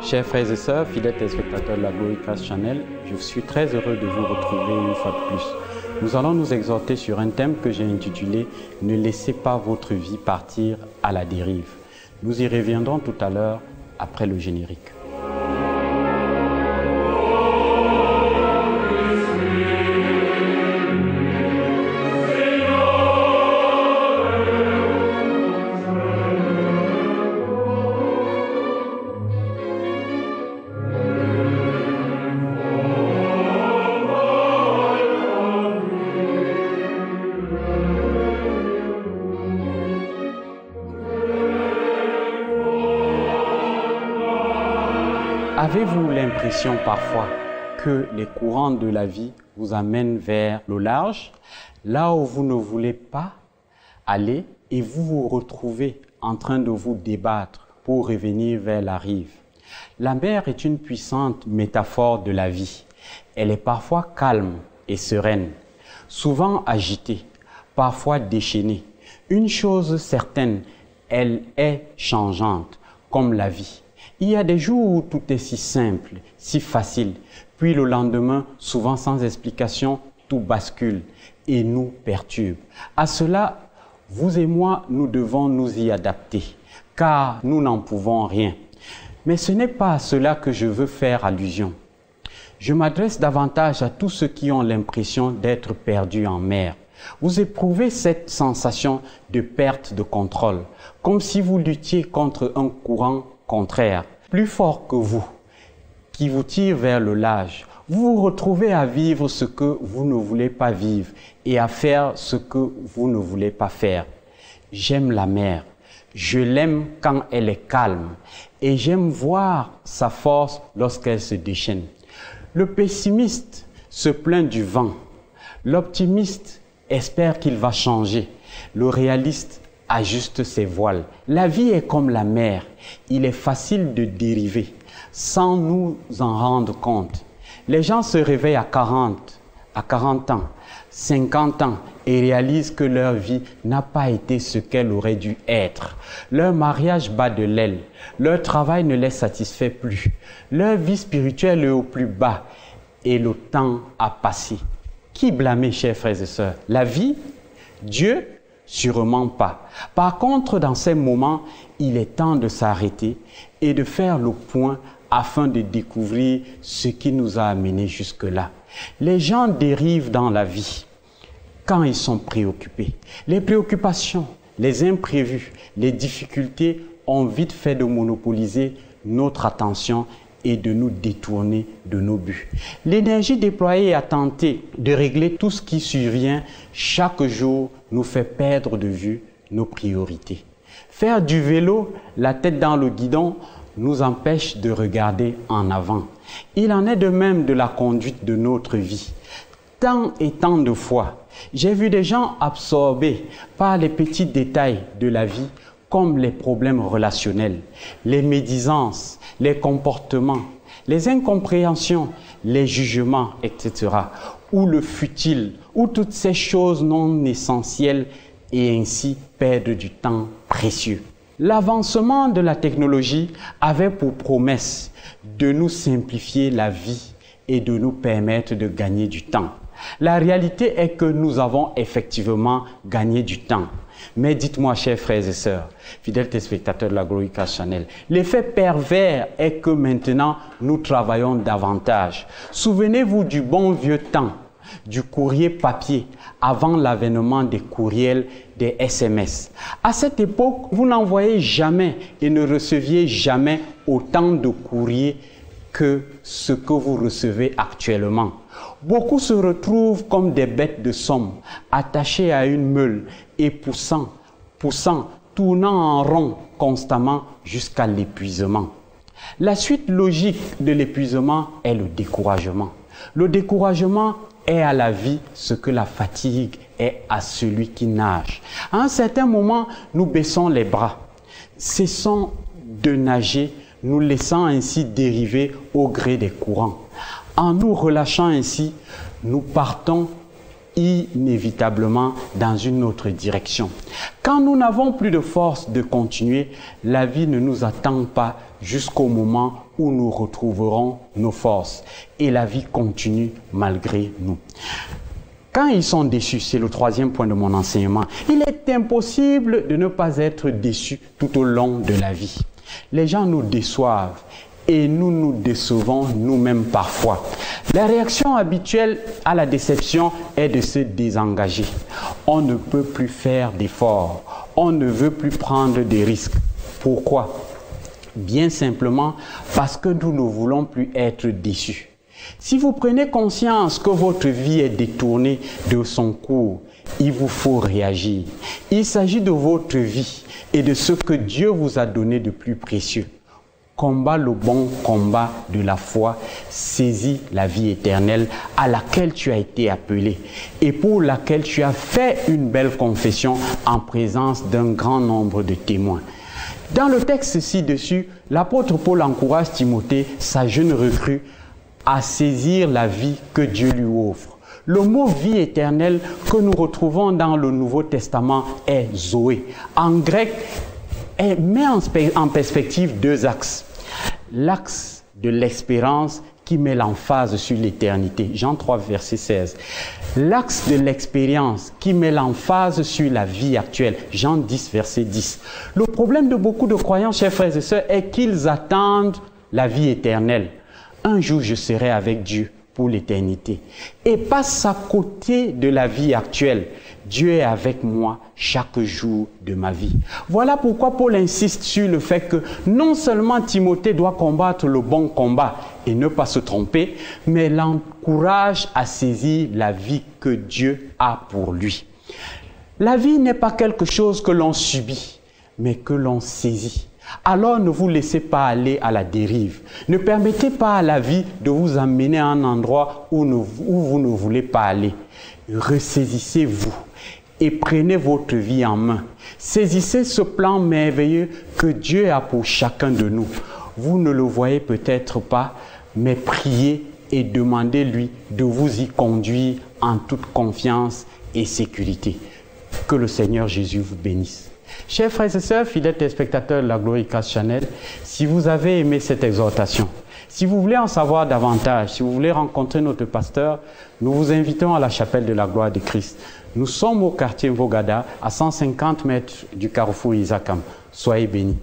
Chers frères et sœurs, fidèles téléspectateurs de la Gloricast Channel, je suis très heureux de vous retrouver une fois de plus. Nous allons nous exhorter sur un thème que j'ai intitulé « Ne laissez pas votre vie partir à la dérive ». Nous y reviendrons tout à l'heure après le générique. Avez-vous l'impression parfois que les courants de la vie vous amènent vers le large, là où vous ne voulez pas aller, et vous vous retrouvez en train de vous débattre pour revenir vers la rive? La mer est une puissante métaphore de la vie. Elle est parfois calme et sereine, souvent agitée, parfois déchaînée. Une chose certaine, elle est changeante, comme la vie. Il y a des jours où tout est si simple, si facile, puis le lendemain, souvent sans explication, tout bascule et nous perturbe. À cela, vous et moi, nous devons nous y adapter, car nous n'en pouvons rien. Mais ce n'est pas à cela que je veux faire allusion. Je m'adresse davantage à tous ceux qui ont l'impression d'être perdus en mer. Vous éprouvez cette sensation de perte de contrôle, comme si vous luttiez contre un courant contraire, plus fort que vous, qui vous tire vers le large. Vous vous retrouvez à vivre ce que vous ne voulez pas vivre et à faire ce que vous ne voulez pas faire. J'aime la mer. Je l'aime quand elle est calme et j'aime voir sa force lorsqu'elle se déchaîne. Le pessimiste se plaint du vent. L'optimiste espère qu'il va changer. Le réaliste ajuste ses voiles. La vie est comme la mer. Il est facile de dériver sans nous en rendre compte. Les gens se réveillent à 40 ans, 50 ans et réalisent que leur vie n'a pas été ce qu'elle aurait dû être. Leur mariage bat de l'aile. Leur travail ne les satisfait plus. Leur vie spirituelle est au plus bas et le temps a passé. Qui blâmer, chers frères et sœurs? La vie? Dieu? Sûrement pas. Par contre, dans ces moments, il est temps de s'arrêter et de faire le point afin de découvrir ce qui nous a amenés jusque-là. Les gens dérivent dans la vie quand ils sont préoccupés. Les préoccupations, les imprévus, les difficultés ont vite fait de monopoliser notre attention et de nous détourner de nos buts. L'énergie déployée à tenter de régler tout ce qui survient chaque jour nous fait perdre de vue nos priorités. Faire du vélo, la tête dans le guidon, nous empêche de regarder en avant. Il en est de même de la conduite de notre vie. Tant et tant de fois, j'ai vu des gens absorbés par les petits détails de la vie comme les problèmes relationnels, les médisances, les comportements, les incompréhensions, les jugements, etc. Ou le futile, ou toutes ces choses non essentielles et ainsi perdre du temps précieux. L'avancement de la technologie avait pour promesse de nous simplifier la vie et de nous permettre de gagner du temps. La réalité est que nous avons effectivement gagné du temps. Mais dites-moi, chers frères et sœurs, fidèles téléspectateurs de la Gloricast Channel, l'effet pervers est que maintenant, nous travaillons davantage. Souvenez-vous du bon vieux temps, du courrier papier, avant l'avènement des courriels, des SMS. À cette époque, vous n'envoyez jamais et ne receviez jamais autant de courriers que ce que vous recevez actuellement. Beaucoup se retrouvent comme des bêtes de somme, attachées à une meule et poussant, tournant en rond constamment jusqu'à l'épuisement. La suite logique de l'épuisement est le découragement. Le découragement est à la vie ce que la fatigue est à celui qui nage. À un certain moment, nous baissons les bras, cessons de nager, nous laissant ainsi dériver au gré des courants. En nous relâchant ainsi, nous partons inévitablement dans une autre direction. Quand nous n'avons plus de force de continuer, la vie ne nous attend pas jusqu'au moment où nous retrouverons nos forces. Et la vie continue malgré nous. Quand ils sont déçus, c'est le troisième point de mon enseignement, il est impossible de ne pas être déçu tout au long de la vie. Les gens nous déçoivent et nous nous décevons nous-mêmes parfois. La réaction habituelle à la déception est de se désengager. On ne peut plus faire d'efforts. On ne veut plus prendre des risques. Pourquoi? Bien simplement parce que nous ne voulons plus être déçus. Si vous prenez conscience que votre vie est détournée de son cours, il vous faut réagir. Il s'agit de votre vie et de ce que Dieu vous a donné de plus précieux. Combat le bon combat de la foi, saisis la vie éternelle à laquelle tu as été appelé et pour laquelle tu as fait une belle confession en présence d'un grand nombre de témoins. Dans le texte ci-dessus, l'apôtre Paul encourage Timothée, sa jeune recrue, à saisir la vie que Dieu lui offre. Le mot vie éternelle que nous retrouvons dans le Nouveau Testament est Zoé. En grec, elle met en perspective deux axes. L'axe de l'espérance qui met l'emphase sur l'éternité. Jean 3, verset 16. L'axe de l'expérience qui met l'emphase sur la vie actuelle. Jean 10, verset 10. Le problème de beaucoup de croyants, chers frères et sœurs, est qu'ils attendent la vie éternelle. Un jour, je serai avec Dieu pour l'éternité. Et passe à côté de la vie actuelle. Dieu est avec moi chaque jour de ma vie. Voilà pourquoi Paul insiste sur le fait que non seulement Timothée doit combattre le bon combat et ne pas se tromper, mais l'encourage à saisir la vie que Dieu a pour lui. La vie n'est pas quelque chose que l'on subit, mais que l'on saisit. Alors ne vous laissez pas aller à la dérive. Ne permettez pas à la vie de vous amener à un endroit où vous ne voulez pas aller. Ressaisissez-vous et prenez votre vie en main. Saisissez ce plan merveilleux que Dieu a pour chacun de nous. Vous ne le voyez peut-être pas, mais priez et demandez-lui de vous y conduire en toute confiance et sécurité. Que le Seigneur Jésus vous bénisse. Chers frères et sœurs, fidèles téléspectateurs de la Gloricast Channel, si vous avez aimé cette exhortation, si vous voulez en savoir davantage, si vous voulez rencontrer notre pasteur, nous vous invitons à la chapelle de la gloire de Christ. Nous sommes au quartier Mvogada, à 150 mètres du carrefour Isakam. Soyez bénis.